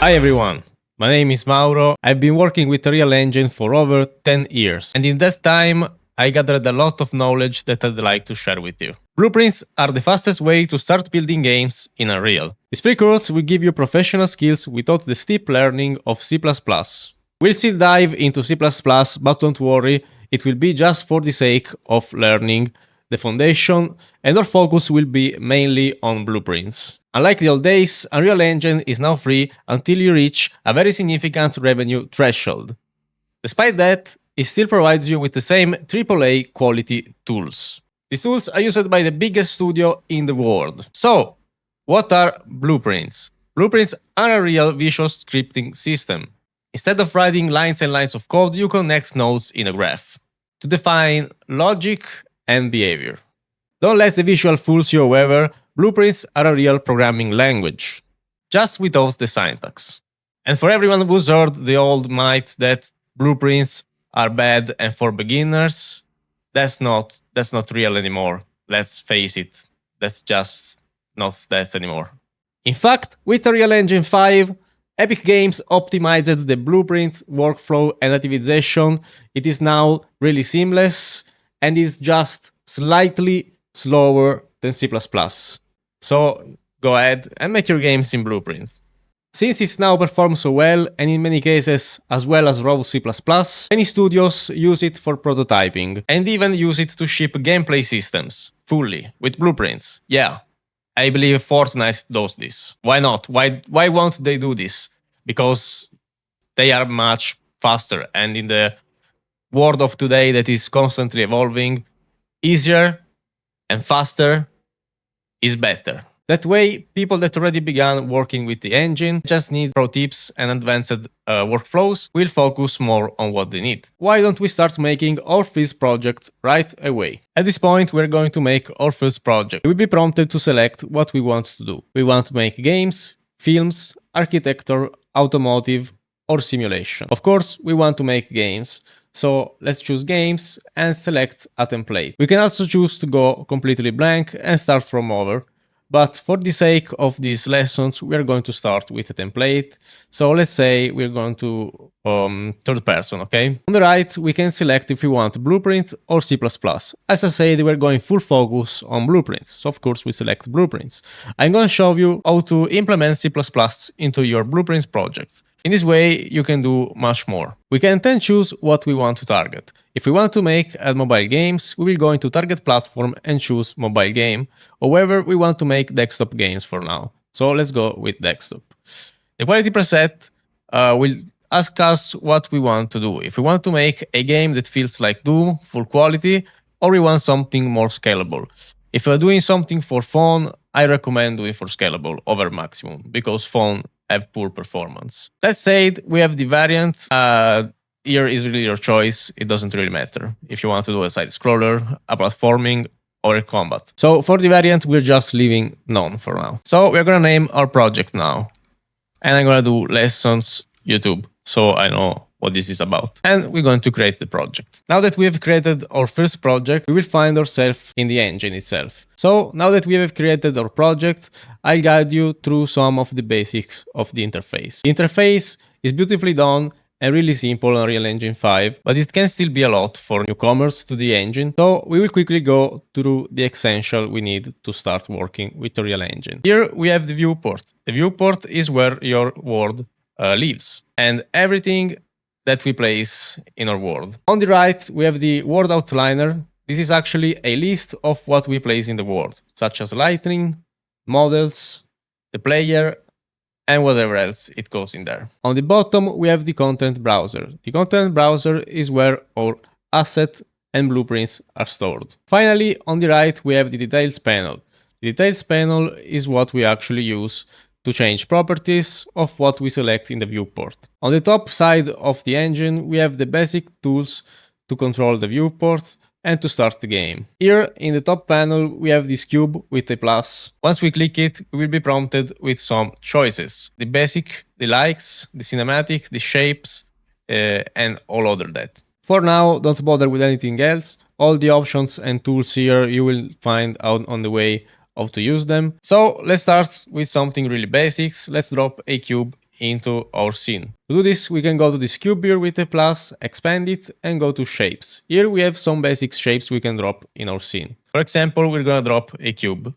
Hi everyone, my name is Mauro. I've been working with Unreal Engine for over 10 years, and in that time, I gathered a lot of knowledge that I'd like to share with you. Blueprints are the fastest way to start building games in Unreal. This free course will give you professional skills without the steep learning of C++. We'll still dive into C++, but don't worry, it will be just for the sake of learning the foundation, and our focus will be mainly on blueprints. Unlike the old days, Unreal Engine is now free until you reach a very significant revenue threshold. Despite that, it still provides you with the same AAA quality tools. These tools are used by the biggest studio in the world. So, what are blueprints? Blueprints are a real visual scripting system. Instead of writing lines and lines of code, you connect nodes in a graph to define logic and behavior. Don't let the visual fools you, however. Blueprints are a real programming language, just without the syntax. And for everyone who's heard the old myth that blueprints are bad and for beginners, that's not real anymore. Let's face it, that's just not that anymore. In fact, with Unreal Engine 5, Epic Games optimized the blueprint workflow and nativization. It is now really seamless and is just slightly slower than C++. So go ahead and make your games in Blueprint. Since it now performs so well, and in many cases as well as raw C++, many studios use it for prototyping, and even use it to ship gameplay systems, fully, with blueprints. Yeah, I believe Fortnite does this. Why not? Why won't they do this? Because they are much faster, and in the world of today that is constantly evolving, easier and faster is better. That way, people that already began working with the engine just need pro tips and advanced workflows will focus more on what they need. Why don't we start making our first project right away? At this point, we're going to make our first project. We'll be prompted to select what we want to do. We want to make games, films, architecture, automotive, or simulation. Of course, we want to make games. So let's choose games and select a template. We can also choose to go completely blank and start from over. But for the sake of these lessons, we are going to start with a template. So let's say we're going to third person, okay? On the right, we can select if we want Blueprint or C++. As I said, we're going full focus on blueprints. So of course we select blueprints. I'm going to show you how to implement C++ into your blueprints project. In this way, you can do much more. We can then choose what we want to target. If we want to make mobile games, we will go into target platform and choose mobile game. However, we want to make desktop games for now. So let's go with desktop. The quality preset will ask us what we want to do. If we want to make a game that feels like Doom, full quality, or we want something more scalable. If we're doing something for phone, I recommend doing for scalable over maximum, because phone have poor performance. That said, we have the variant. Here is really your choice. It doesn't really matter if you want to do a side scroller, a platforming, or a combat. So for the variant, we're just leaving none for now. So we're gonna name our project now. And I'm gonna do lessons YouTube, so I know what this is about. And we're going to create the project. Now that we have created our first project, we will find ourselves in the engine itself. So now that we have created our project, I'll guide you through some of the basics of the interface. The interface is beautifully done and really simple on Unreal Engine 5, but it can still be a lot for newcomers to the engine. So we will quickly go through the essential we need to start working with Unreal Engine. Here we have the viewport. The viewport is where your world lives, and everything that we place in our world. On the right, we have the world outliner. This is actually a list of what we place in the world, such as lighting, models, the player, and whatever else it goes in there. On the bottom, we have the content browser. The content browser is where our assets and blueprints are stored. Finally, on the right, we have the details panel. The details panel is what we actually use to change properties of what we select in the viewport. On the top side of the engine, we have the basic tools to control the viewport and to start the game. Here in the top panel, we have this cube with a plus. Once we click it, we will be prompted with some choices. The basic, the likes, the cinematic, the shapes, and all other that. For now, don't bother with anything else. All the options and tools here you will find out on the way of to use them. So let's start with something really basics. Let's drop a cube into our scene. To do this, we can go to this cube here with a plus, expand it, and go to shapes. Here we have some basic shapes we can drop in our scene. For example, we're gonna drop a cube.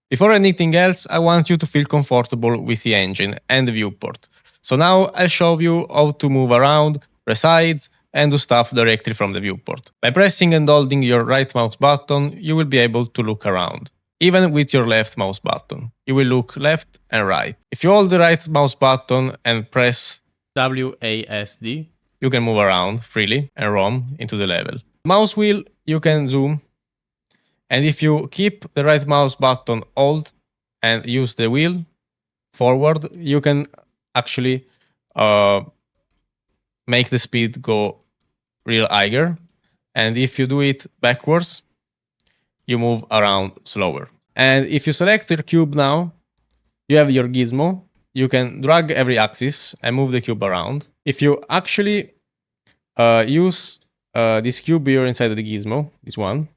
Before anything else, I want you to feel comfortable with the engine and the viewport. So now I'll show you how to move around, resize, and do stuff directly from the viewport. By pressing and holding your right mouse button, you will be able to look around. Even with your left mouse button, you will look left and right. If you hold the right mouse button and press WASD, you can move around freely and roam into the level. Mouse wheel, you can zoom. And if you keep the right mouse button hold and use the wheel forward, you can actually make the speed go real higher. And if you do it backwards, you move around slower. And if you select your cube now, you have your gizmo. You can drag every axis and move the cube around. If you actually use this cube here inside of the gizmo, this one,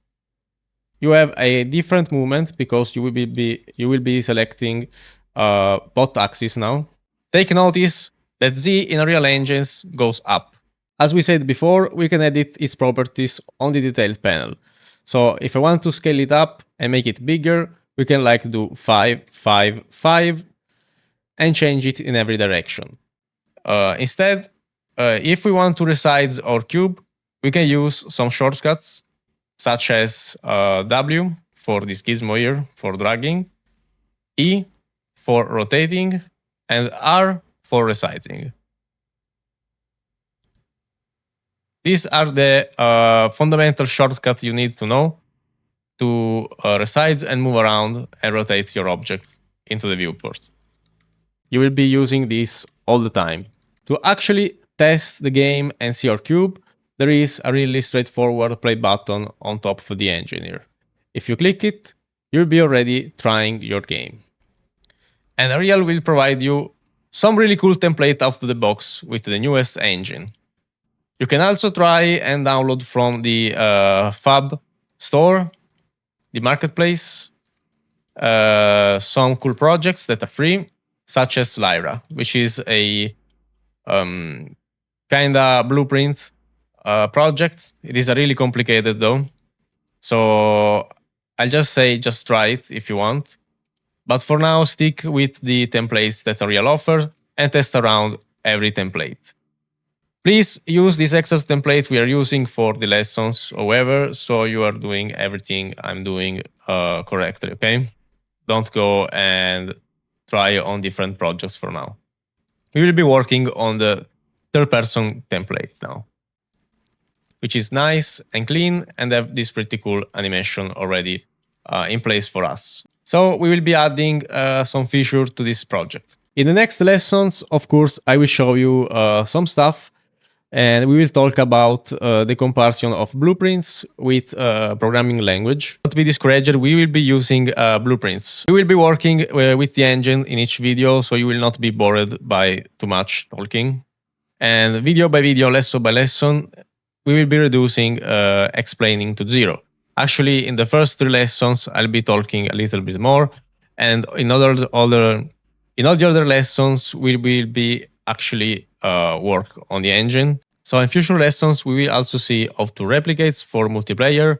you have a different movement because you will be selecting both axes now. Take notice that Z in Unreal Engines goes up. As we said before, we can edit its properties on the detailed panel. So if I want to scale it up and make it bigger, we can like do 5, 5, 5 and change it in every direction. Instead, if we want to resize our cube, we can use some shortcuts such as W for this gizmo here for dragging, E for rotating, and R for resizing. These are the fundamental shortcuts you need to know to resize and move around and rotate your object into the viewport. You will be using this all the time. To actually test the game and see your cube, there is a really straightforward play button on top of the engine here. If you click it, you'll be already trying your game. And Unreal will provide you some really cool template out of the box with the newest engine. You can also try and download from the Fab store, the marketplace, some cool projects that are free, such as Lyra, which is a kinda blueprint project. It is a really complicated though. So I'll just say, just try it if you want. But for now, stick with the templates that Unreal offers and test around every template. Please use this Excel template we are using for the lessons, however, so you are doing everything I'm doing correctly, okay? Don't go and try on different projects for now. We will be working on the third-person template now, which is nice and clean and have this pretty cool animation already in place for us. So we will be adding some features to this project. In the next lessons, of course, I will show you some stuff. And we will talk about the comparison of blueprints with programming language. Don't be discouraged, we will be using blueprints. We will be working with the engine in each video, so you will not be bored by too much talking. And video by video, lesson by lesson, we will be reducing explaining to 0. Actually, in the first 3 lessons, I'll be talking a little bit more. And in all the other lessons, we will be actually work on the engine. So in future lessons, we will also see how to replicate for multiplayer,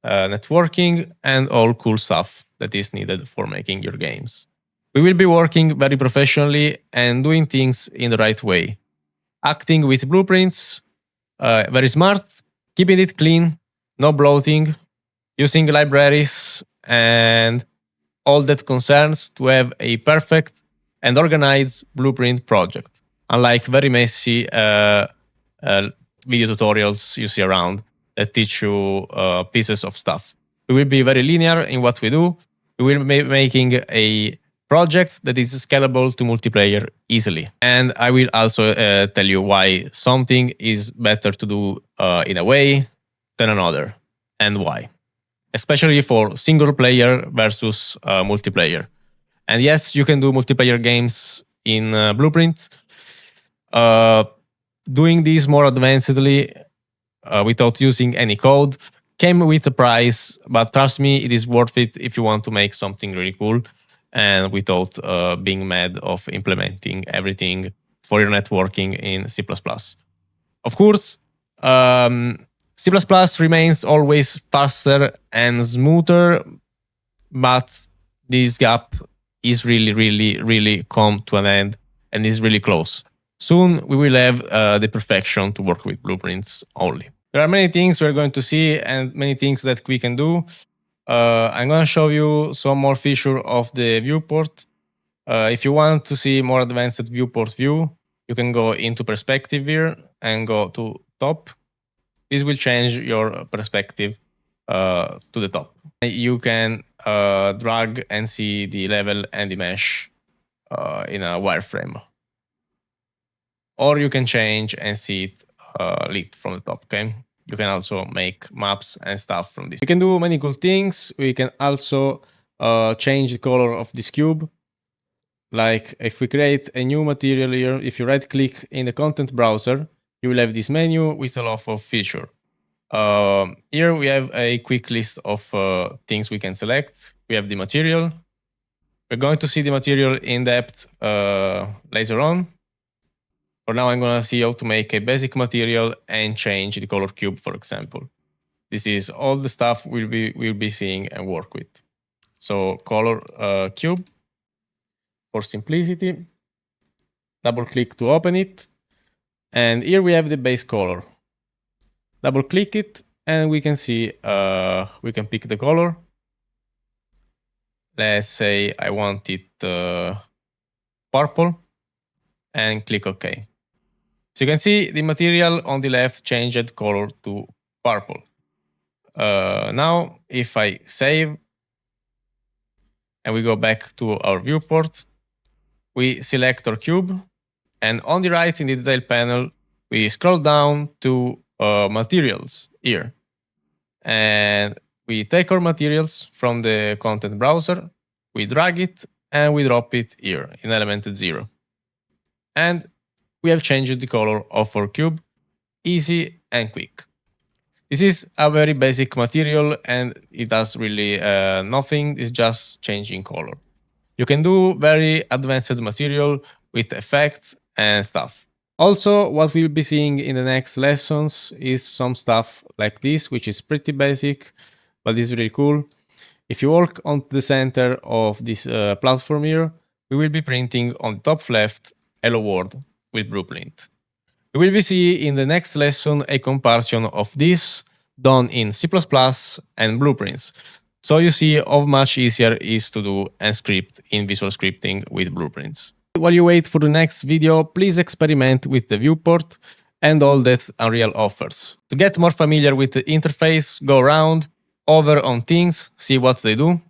networking, and all cool stuff that is needed for making your games. We will be working very professionally and doing things in the right way. Acting with blueprints, very smart, keeping it clean, no bloating, using libraries, and all that concerns to have a perfect and organized blueprint project. Unlike very messy video tutorials you see around that teach you pieces of stuff. We will be very linear in what we do. We will be making a project that is scalable to multiplayer easily. And I will also tell you why something is better to do in a way than another, and why. Especially for single player versus multiplayer. And yes, you can do multiplayer games in Blueprint. Doing this more advancedly without using any code came with a price, but trust me, it is worth it if you want to make something really cool. and without being mad of implementing everything for your networking in C++. Of course, C++ remains always faster and smoother, but this gap is really come to an end and is really close. Soon we will have the perfection to work with blueprints only. There are many things we're going to see and many things that we can do. I'm going to show you some more feature of the viewport. If you want to see more advanced viewport view, you can go into perspective here and go to top. This will change your perspective to the top. You can drag and see the level and the mesh in a wireframe. Or you can change and see it lit from the top, okay? You can also make maps and stuff from this. We can do many cool things. We can also change the color of this cube. Like if we create a new material here, if you right click in the content browser, you will have this menu with a lot of feature. Here we have a quick list of things we can select. We have the material. We're going to see the material in depth later on. For now, I'm going to see how to make a basic material and change the color cube, for example. This is all the stuff we'll be seeing and work with. So color cube for simplicity. Double click to open it. And here we have the base color. Double click it and we can see, we can pick the color. Let's say I want it purple and click OK. So you can see the material on the left changed color to purple. Now, if I save and we go back to our viewport, we select our cube, and on the right in the detail panel, we scroll down to materials here. And we take our materials from the content browser, we drag it, and we drop it here in element 0. And we have changed the color of our cube, easy and quick. This is a very basic material and it does really nothing, it's just changing color. You can do very advanced material with effects and stuff. Also, what we'll be seeing in the next lessons is some stuff like this, which is pretty basic, but is really cool. If you walk on the center of this platform here, we will be printing on the top left Hello World with Blueprint. We will be seeing in the next lesson a comparison of this done in C++ and Blueprints. So you see how much easier it is to do and script in visual scripting with Blueprints. While you wait for the next video, please experiment with the viewport and all that Unreal offers. To get more familiar with the interface, go around, over on things, see what they do,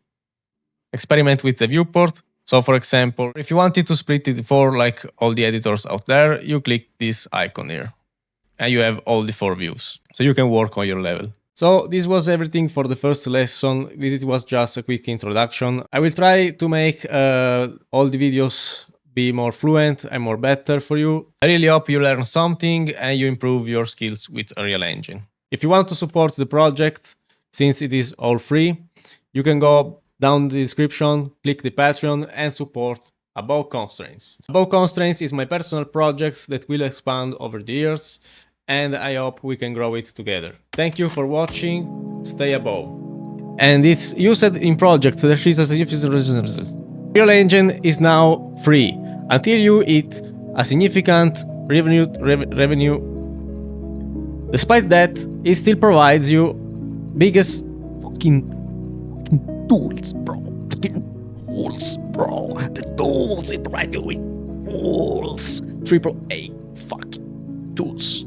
experiment with the viewport. So for example, if you wanted to split it for like all the editors out there, you click this icon here and you have all the 4 views. So you can work on your level. So this was everything for the first lesson. It was just a quick introduction. I will try to make all the videos be more fluent and more better for you. I really hope you learn something and you improve your skills with Unreal Engine. If you want to support the project, since it is all free, you can go down the description, click the Patreon and support Above Constraints. Above Constraints is my personal project that will expand over the years and I hope we can grow it together. Thank you for watching, stay above. And it's used in projects that is a Unreal Engine is now free until you hit a significant revenue. Despite that, it still provides you biggest fucking tools, bro. Fucking tools, bro. The tools it provide you with tools. AAA fucking tools.